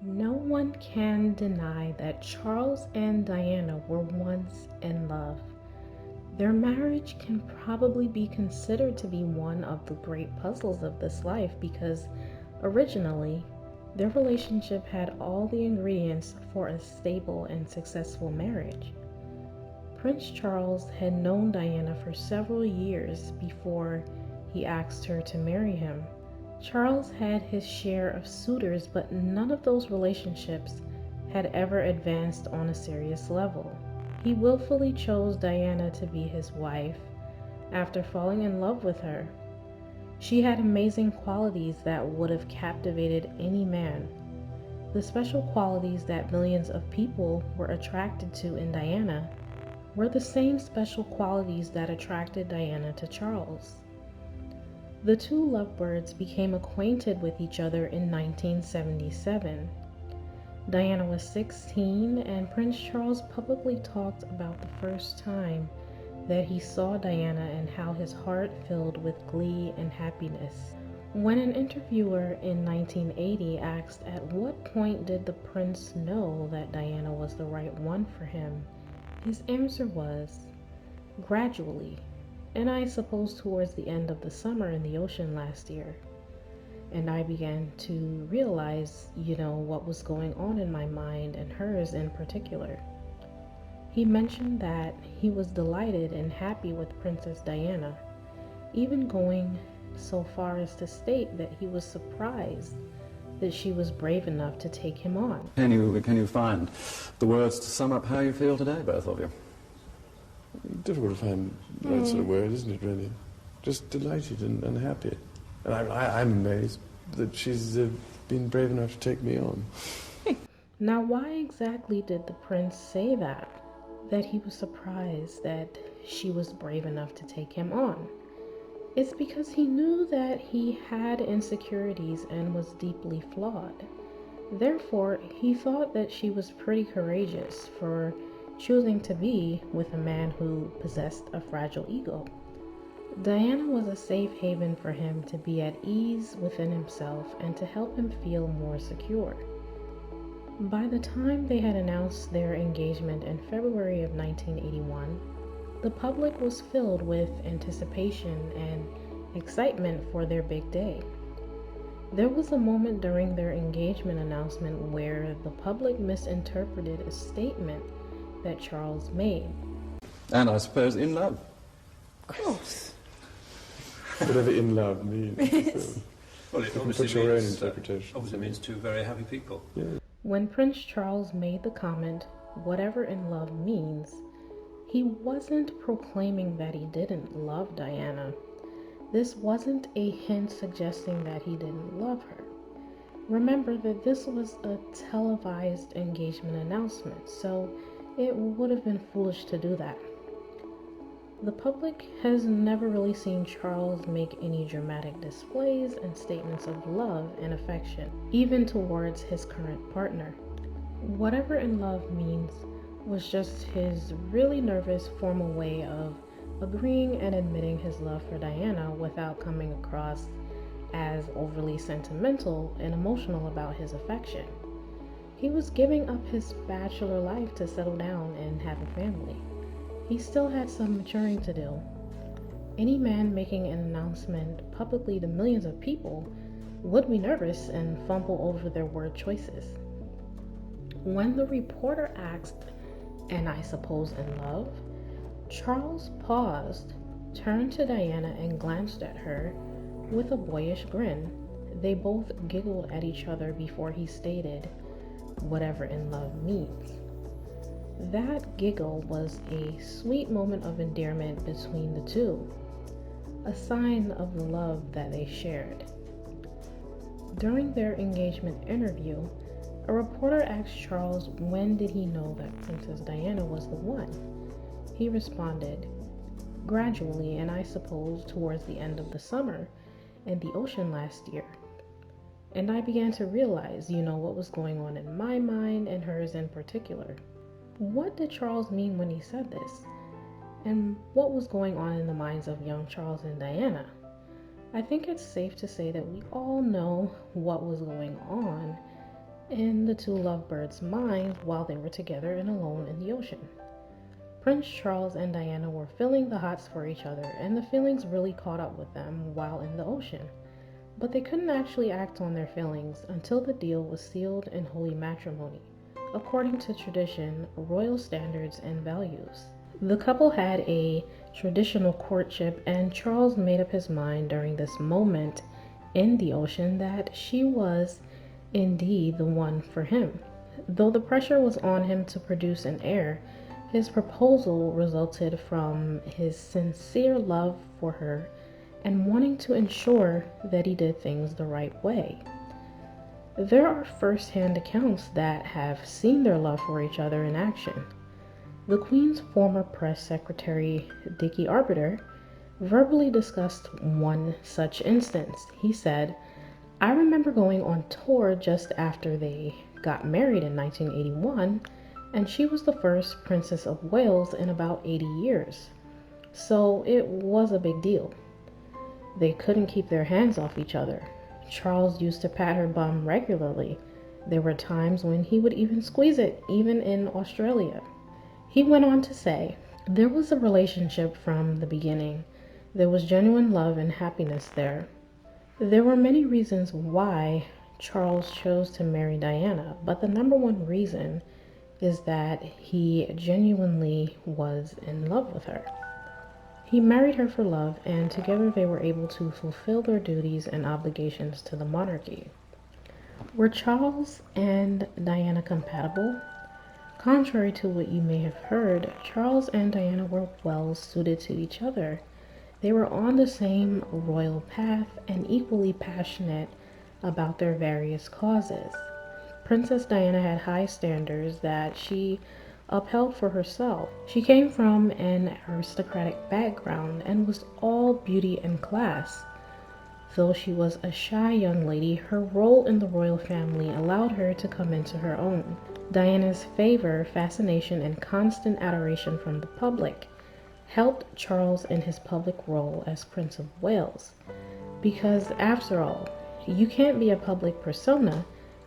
No one can deny that Charles and Diana were once in love. Their marriage can probably be considered to be one of the great puzzles of this life because originally, their relationship had all the ingredients for a stable and successful marriage. Prince Charles had known Diana for several years before he asked her to marry him. Charles had his share of suitors, but none of those relationships had ever advanced on a serious level. He willfully chose Diana to be his wife after falling in love with her. She had amazing qualities that would have captivated any man. The special qualities that millions of people were attracted to in Diana were the same special qualities that attracted Diana to Charles. The two lovebirds became acquainted with each other in 1977. Diana was 16, and Prince Charles publicly talked about the first time that he saw Diana and how his heart filled with glee and happiness. When an interviewer in 1980 asked at what point did the prince know that Diana was the right one for him, his answer was, gradually, and I suppose towards the end of the summer in the ocean last year. And I began to realize, what was going on in my mind and hers in particular. He mentioned that he was delighted and happy with Princess Diana, even going so far as to state that he was surprised that she was brave enough to take him on. Can you find the words to sum up how you feel today, both of you? Difficult to find the right sort of word, isn't it, really? Just delighted and happy. And I'm amazed that she's been brave enough to take me on. Now, why exactly did the prince say that? That he was surprised that she was brave enough to take him on? It's because he knew that he had insecurities and was deeply flawed. Therefore, he thought that she was pretty courageous for choosing to be with a man who possessed a fragile ego. Diana was a safe haven for him to be at ease within himself and to help him feel more secure. By the time they had announced their engagement in February of 1981, the public was filled with anticipation and excitement for their big day. There was a moment during their engagement announcement where the public misinterpreted a statement that Charles made. And I suppose in love. Of course. Whatever in love means. Well, it You can obviously put your own means, interpretation. obviously means two very happy people. Yeah. When Prince Charles made the comment, whatever in love means, he wasn't proclaiming that he didn't love Diana. This wasn't a hint suggesting that he didn't love her. Remember that this was a televised engagement announcement, so it would have been foolish to do that. The public has never really seen Charles make any dramatic displays and statements of love and affection, even towards his current partner. Whatever in love means was just his really nervous, formal way of agreeing and admitting his love for Diana without coming across as overly sentimental and emotional about his affection. He was giving up his bachelor life to settle down and have a family. He still had some maturing to do. Any man making an announcement publicly to millions of people would be nervous and fumble over their word choices. When the reporter asked, "And I suppose in love?" Charles paused, turned to Diana and glanced at her with a boyish grin. They both giggled at each other before he stated, "Whatever in love means." That giggle was a sweet moment of endearment between the two, a sign of the love that they shared. During their engagement interview, a reporter asked Charles when did he know that Princess Diana was the one. He responded, "Gradually, and I suppose towards the end of the summer in the ocean last year. And I began to realize, what was going on in my mind and hers in particular." What did Charles mean when he said this? And what was going on in the minds of young Charles and Diana? I think it's safe to say that we all know what was going on, in the two lovebirds' minds while they were together and alone in the ocean. Prince Charles and Diana were feeling the hots for each other, and the feelings really caught up with them while in the ocean. But they couldn't actually act on their feelings until the deal was sealed in holy matrimony, according to tradition, royal standards, and values. The couple had a traditional courtship, and Charles made up his mind during this moment in the ocean that she was indeed the one for him. Though the pressure was on him to produce an heir, his proposal resulted from his sincere love for her and wanting to ensure that he did things the right way. There are first-hand accounts that have seen their love for each other in action. The Queen's former press secretary, Dickie Arbiter, verbally discussed one such instance. He said, "I remember going on tour just after they got married in 1981, and she was the first Princess of Wales in about 80 years. So it was a big deal. They couldn't keep their hands off each other. Charles used to pat her bum regularly. There were times when he would even squeeze it, even in Australia." He went on to say, "There was a relationship from the beginning. There was genuine love and happiness there." There were many reasons why Charles chose to marry Diana, but the number one reason is that he genuinely was in love with her. He married her for love, and together they were able to fulfill their duties and obligations to the monarchy. Were Charles and Diana compatible? Contrary to what you may have heard, Charles and Diana were well suited to each other. They were on the same royal path and equally passionate about their various causes. Princess Diana had high standards that she upheld for herself. She came from an aristocratic background and was all beauty and class. Though she was a shy young lady, her role in the royal family allowed her to come into her own. Diana's favor, fascination, and constant adoration from the public helped Charles in his public role as Prince of Wales. Because, after all, you can't be a public persona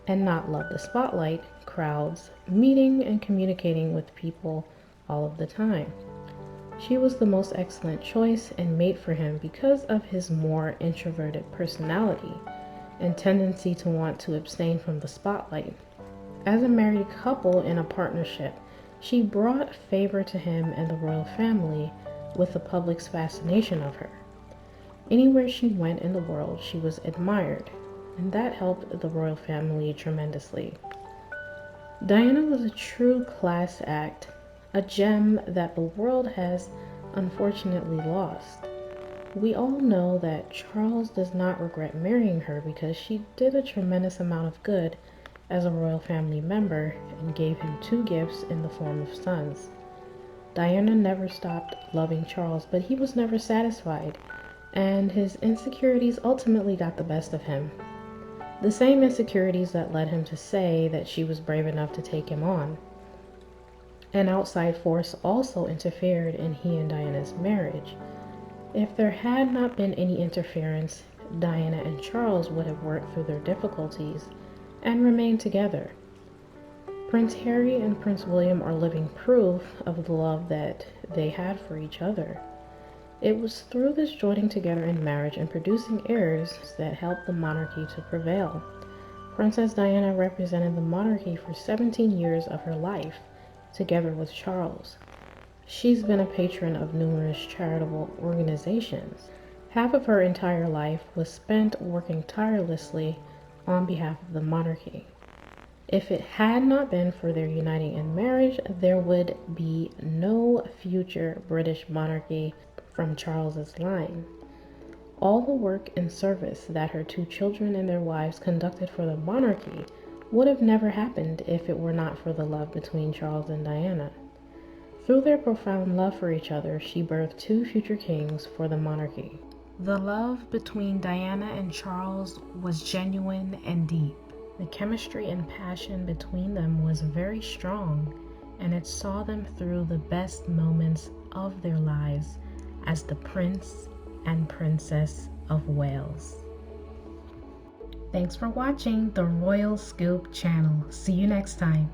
and not love the spotlight, crowds, meeting and communicating with people all of the time. She was the most excellent choice and mate for him because of his more introverted personality and tendency to want to abstain from the spotlight. As a married couple in a partnership, she brought favor to him and the royal family with the public's fascination of her. Anywhere she went in the world, she was admired, and that helped the royal family tremendously. Diana was a true class act, a gem that the world has unfortunately lost. We all know that Charles does not regret marrying her because she did a tremendous amount of good as a royal family member and gave him two gifts in the form of sons. Diana never stopped loving Charles, but he was never satisfied, and his insecurities ultimately got the best of him. The same insecurities that led him to say that she was brave enough to take him on. An outside force also interfered in he and Diana's marriage. If there had not been any interference, Diana and Charles would have worked through their difficulties and remained together. Prince Harry and Prince William are living proof of the love that they had for each other. It was through this joining together in marriage and producing heirs that helped the monarchy to prevail. Princess Diana represented the monarchy for 17 years of her life, together with Charles. She's been a patron of numerous charitable organizations. Half of her entire life was spent working tirelessly on behalf of the monarchy. If it had not been for their uniting in marriage, there would be no future British monarchy from Charles's line. All the work and service that her two children and their wives conducted for the monarchy would have never happened if it were not for the love between Charles and Diana. Through their profound love for each other, she birthed two future kings for the monarchy. The love between Diana and Charles was genuine and deep. The chemistry and passion between them was very strong, and it saw them through the best moments of their lives as the Prince and Princess of Wales. Thanks for watching the Royal Scoop channel. See you next time.